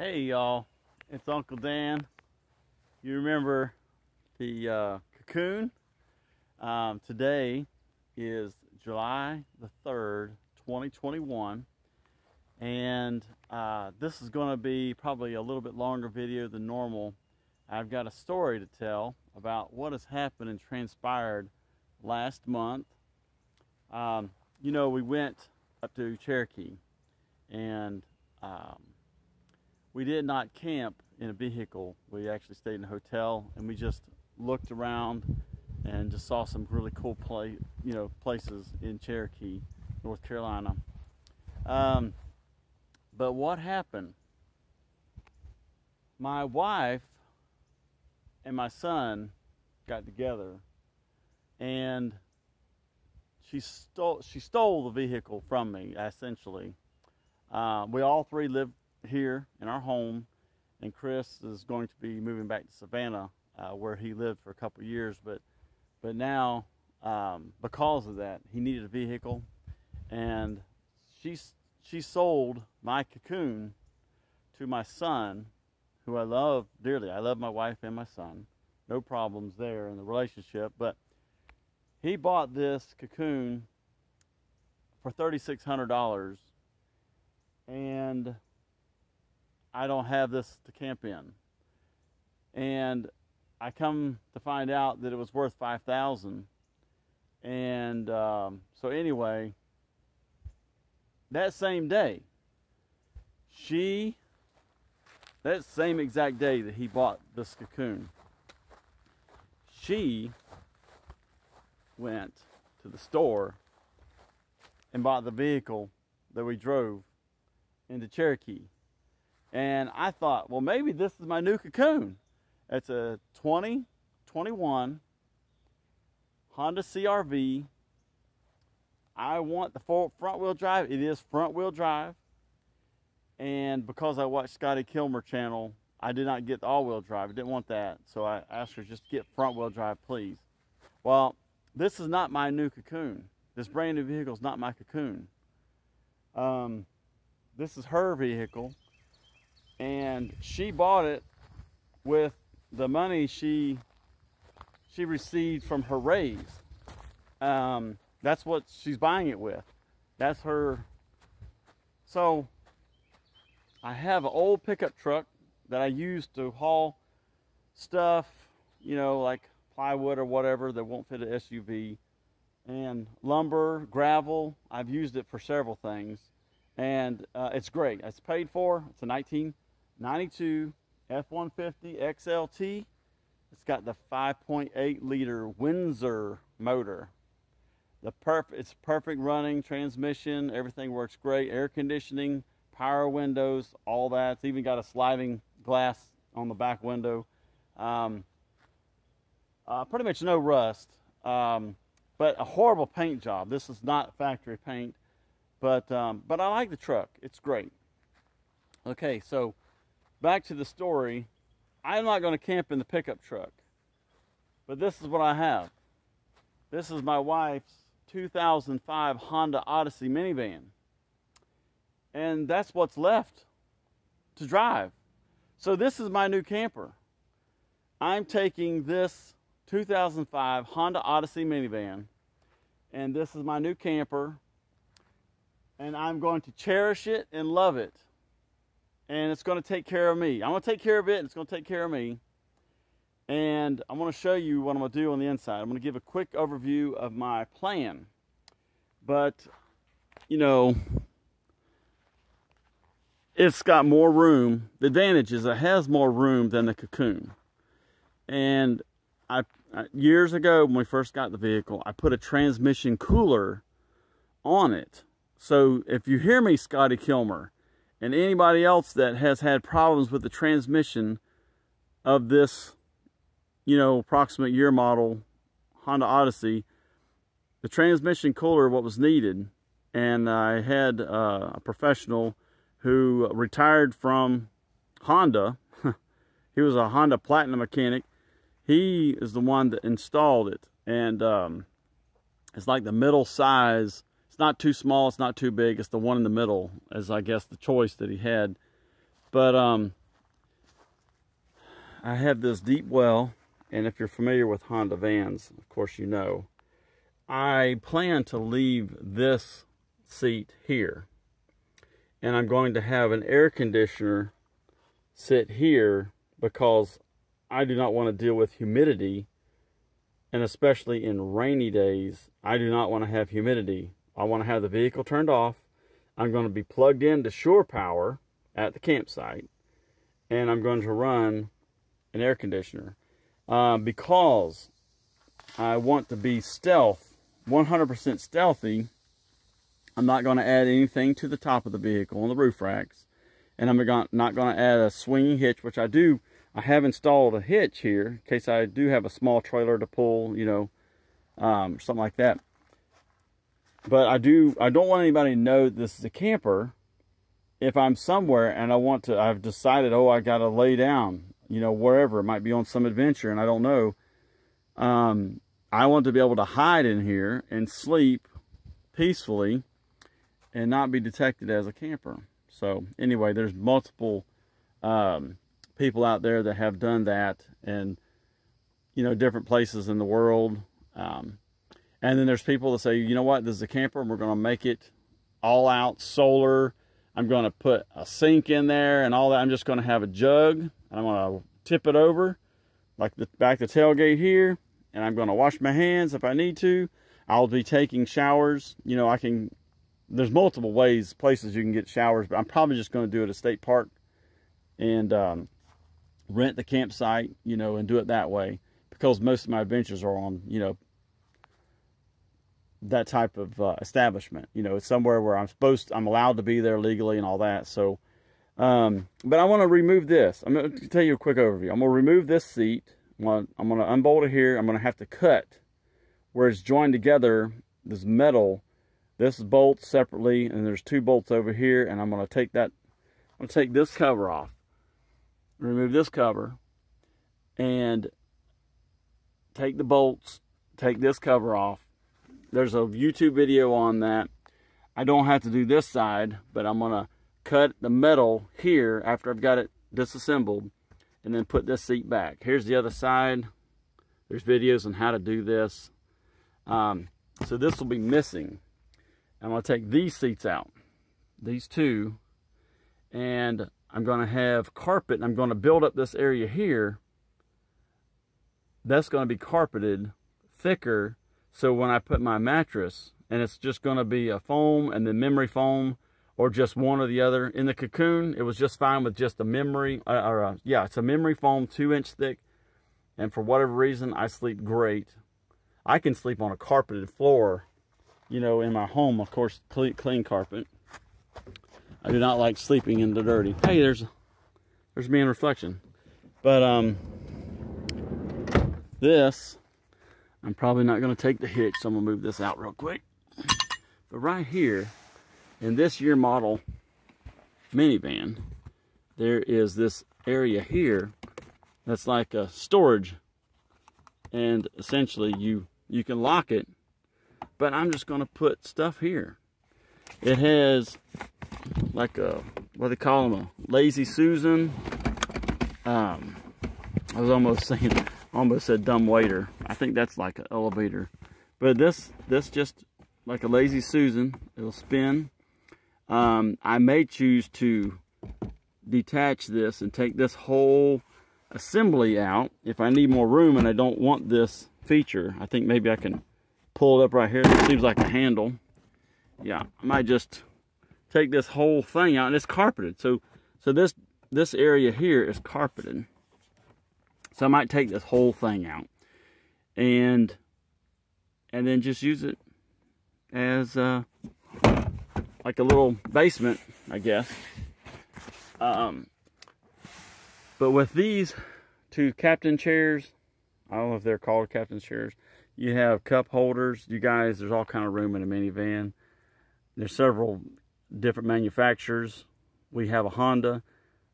Hey y'all, it's Uncle Dan. You remember the Cacoon? Today is July the 3rd, 2021, and this is going to be probably a little bit longer video than normal. I've got a story to tell about what has happened and transpired last month. You know, we went up to Cherokee, and we did not camp in a vehicle. We actually stayed in a hotel, and we just looked around and just saw some really cool places in Cherokee, North Carolina. But what happened? My wife and my son got together, and she stole the vehicle from me, essentially. We all three live here in our home, and Chris is going to be moving back to Savannah, where he lived for a couple of years, but now because of that, he needed a vehicle, and she sold my Cacoon to my son, who I love dearly. I love my wife and my son, no problems there in the relationship, but he bought this Cacoon for $3,600, and I don't have this to camp in. And I come to find out that it was worth $5,000. And so anyway, that same day, that same exact day that he bought this Cacoon, she went to the store and bought the vehicle that we drove into Cherokee. And I thought, well, maybe this is my new Cacoon. It's a 2021 Honda CRV. I want the front wheel drive. It is front wheel drive. And because I watched Scotty Kilmer channel, I did not get the all wheel drive. I didn't want that. So I asked her just to get front wheel drive, please. Well, this is not my new Cacoon. This brand new vehicle is not my Cacoon. This is her vehicle. And she bought it with the money she received from her raise. That's what she's buying it with. That's her. So I have an old pickup truck that I use to haul stuff, you know, like plywood or whatever that won't fit an SUV, and lumber, gravel. I've used it for several things, and it's great. It's paid for. It's a 1992 F-150 XLT. It's got the 5.8 liter Windsor motor. It's perfect running, transmission, everything works great, air conditioning, power windows, all that. It's even got a sliding glass on the back window. Pretty much no rust, but a horrible paint job. This is not factory paint, but I like the truck. It's great. Okay, so back to the story. I'm not going to camp in the pickup truck, but this is what I have. This is my wife's 2005 Honda Odyssey minivan, and that's what's left to drive. So this is my new camper. I'm taking this 2005 Honda Odyssey minivan, and this is my new camper, and I'm going to cherish it and love it. And it's going to take care of me. I'm going to take care of it, and it's going to take care of me. And I'm going to show you what I'm going to do on the inside. I'm going to give a quick overview of my plan. But, you know, it's got more room. The advantage is it has more room than the Cacoon. And years ago, when we first got the vehicle, I put a transmission cooler on it. So if you hear me, Scotty Kilmer, and anybody else that has had problems with the transmission of this, you know, approximate year model Honda Odyssey, the transmission cooler what was needed. And I had a professional who retired from Honda. He was a Honda Platinum mechanic. He is the one that installed it, and it's like the middle size. It's not too small, it's not too big, it's the one in the middle, as I guess the choice that he had. But I have this deep well, and if you're familiar with Honda vans, of course you know, I plan to leave this seat here, and I'm going to have an air conditioner sit here because I do not want to deal with humidity, and especially in rainy days, I do not want to have humidity. I want to have the vehicle turned off. I'm going to be plugged into shore power at the campsite, and I'm going to run an air conditioner because I want to be 100% stealthy. I'm not going to add anything to the top of the vehicle on the roof racks, and I'm not going to add a swinging hitch, which I have installed a hitch here in case I do have a small trailer to pull, you know, something like that. But I don't want anybody to know this is a camper if I'm somewhere and I've decided, oh, I got to lay down, you know, wherever. It might be on some adventure and I don't know. I want to be able to hide in here and sleep peacefully and not be detected as a camper. So anyway, there's multiple people out there that have done that, and you know, different places in the world. And then there's people that say, you know what, this is a camper and we're going to make it all out solar. I'm going to put a sink in there and all that. I'm just going to have a jug and I'm going to tip it over like back the tailgate here, and I'm going to wash my hands if I need to. I'll be taking showers. You know, there's multiple places you can get showers, but I'm probably just going to do it at a state park and rent the campsite, you know, and do it that way, because most of my adventures are on, you know, that type of establishment. You know, it's somewhere where I'm allowed to be there legally and all that. So, but I want to remove this. I'm going to tell you a quick overview. I'm going to remove this seat. I'm going to unbolt it here. I'm going to have to cut where it's joined together, this metal. This bolts separately, and there's 2 bolts over here, and I'm going to take this cover off. Remove this cover and take the bolts, take this cover off. There's a YouTube video on that. I don't have to do this side, but I'm going to cut the metal here after I've got it disassembled and then put this seat back. Here's the other side. There's videos on how to do this. So this will be missing. I'm going to take these seats out, these 2, and I'm going to have carpet. I'm going to build up this area here. That's going to be carpeted thicker, so when I put my mattress, and it's just going to be a foam and then memory foam, or just one or the other. In the Cacoon, it was just fine with just a memory, it's a memory foam 2-inch thick, and for whatever reason, I sleep great. I can sleep on a carpeted floor, you know, in my home, of course, clean carpet. I do not like sleeping in the dirty. Hey, there's me in reflection. But this, I'm probably not going to take the hitch, so I'm going to move this out real quick. But right here, in this year model minivan, there is this area here that's like a storage, and essentially you can lock it, but I'm just going to put stuff here. It has like a, what do they call them, a Lazy Susan. I was almost said dumb waiter. I think that's like an elevator, but this just like a Lazy Susan. It'll spin. I may choose to detach this and take this whole assembly out if I need more room and I don't want this feature. I think maybe I can pull it up right here. It seems like a handle. Yeah, I might just take this whole thing out, and it's carpeted. So this area here is carpeted. So I might take this whole thing out and then just use it as like a little basement, I guess. But with these 2 captain chairs, I don't know if they're called captain chairs. You have cup holders. You guys, there's all kind of room in a minivan. There's several different manufacturers. We have a Honda.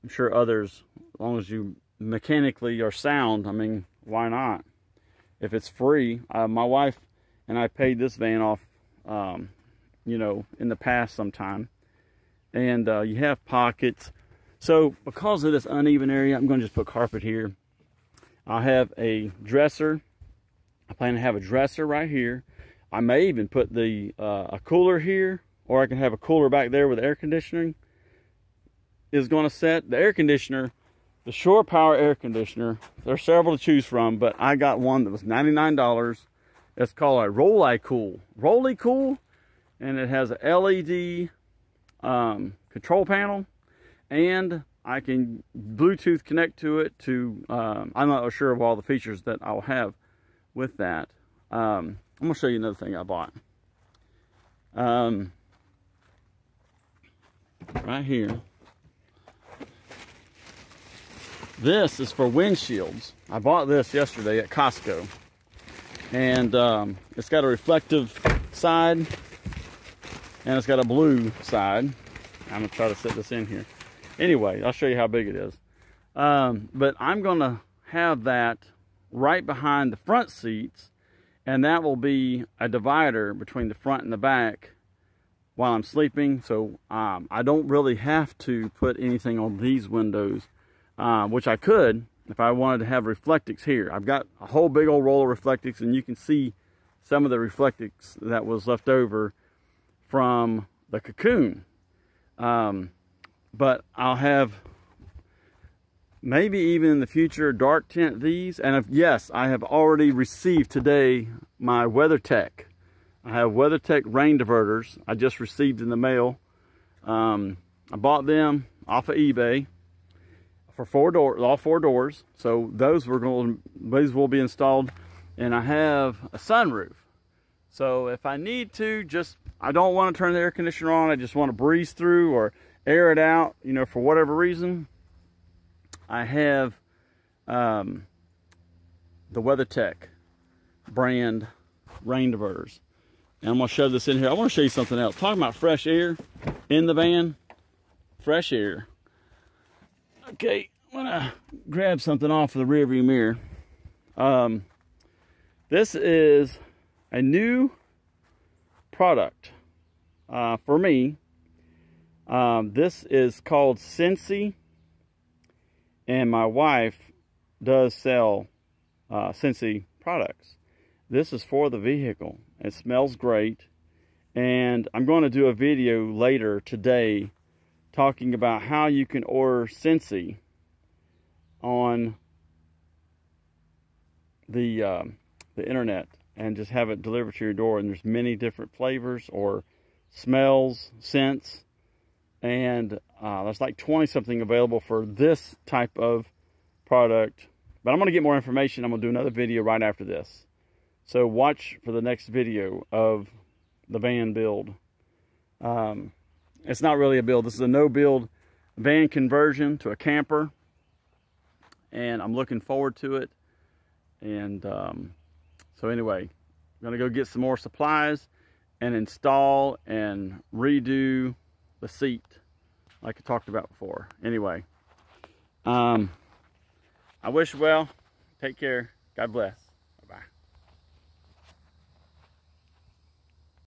I'm sure others, as long as you mechanically are sound, I mean, why not? If it's free. My wife and I paid this van off, you know, in the past sometime. And you have pockets. So because of this uneven area, I'm going to just put carpet here. I'll have a dresser. I plan to have a dresser right here. I may even put the a cooler here, or I can have a cooler back there where the air conditioning is going to set. The air conditioner, the shore power air conditioner, there's several to choose from, but I got one that was $99. It's called a Rolly Cool, and it has a LED control panel, and I can Bluetooth connect to it to, I'm not sure of all the features that I'll have with that. I'm going to show you another thing I bought. Right here. This is for windshields. I bought this yesterday at Costco. And it's got a reflective side, and it's got a blue side. I'm going to try to set this in here. Anyway, I'll show you how big it is. But I'm going to have that right behind the front seats, and that will be a divider between the front and the back while I'm sleeping. So I don't really have to put anything on these windows, which I could if I wanted to have reflectix here. I've got a whole big old roll of reflectix, and you can see some of the reflectix that was left over from the Cacoon. But I'll have maybe even in the future dark tint these. And yes, I have already received today my WeatherTech. I have WeatherTech rain diverters I just received in the mail. I bought them off of eBay for all four doors. So these will be installed, and I have a sunroof. So if I need to, I don't want to turn the air conditioner on, I just want to breeze through or air it out, you know, for whatever reason, I have the WeatherTech brand rain diverters. And I'm going to shove this in here. I want to show you something else. Talking about fresh air in the van. Fresh air. Okay, I'm going to grab something off of the rearview mirror. This is a new product for me. This is called Scentsy, and my wife does sell Scentsy products. This is for the vehicle. It smells great, and I'm going to do a video later today talking about how you can order Scentsy on the internet and just have it delivered to your door. And there's many different flavors or smells, scents, and there's like 20 something available for this type of product. But I'm going to get more information. I'm going to do another video right after this. So watch for the next video of the van build. It's not really a build. This is a no-build van conversion to a camper. And I'm looking forward to it. And so anyway, I'm going to go get some more supplies and install and redo the seat like I talked about before. Anyway, I wish you well. Take care. God bless.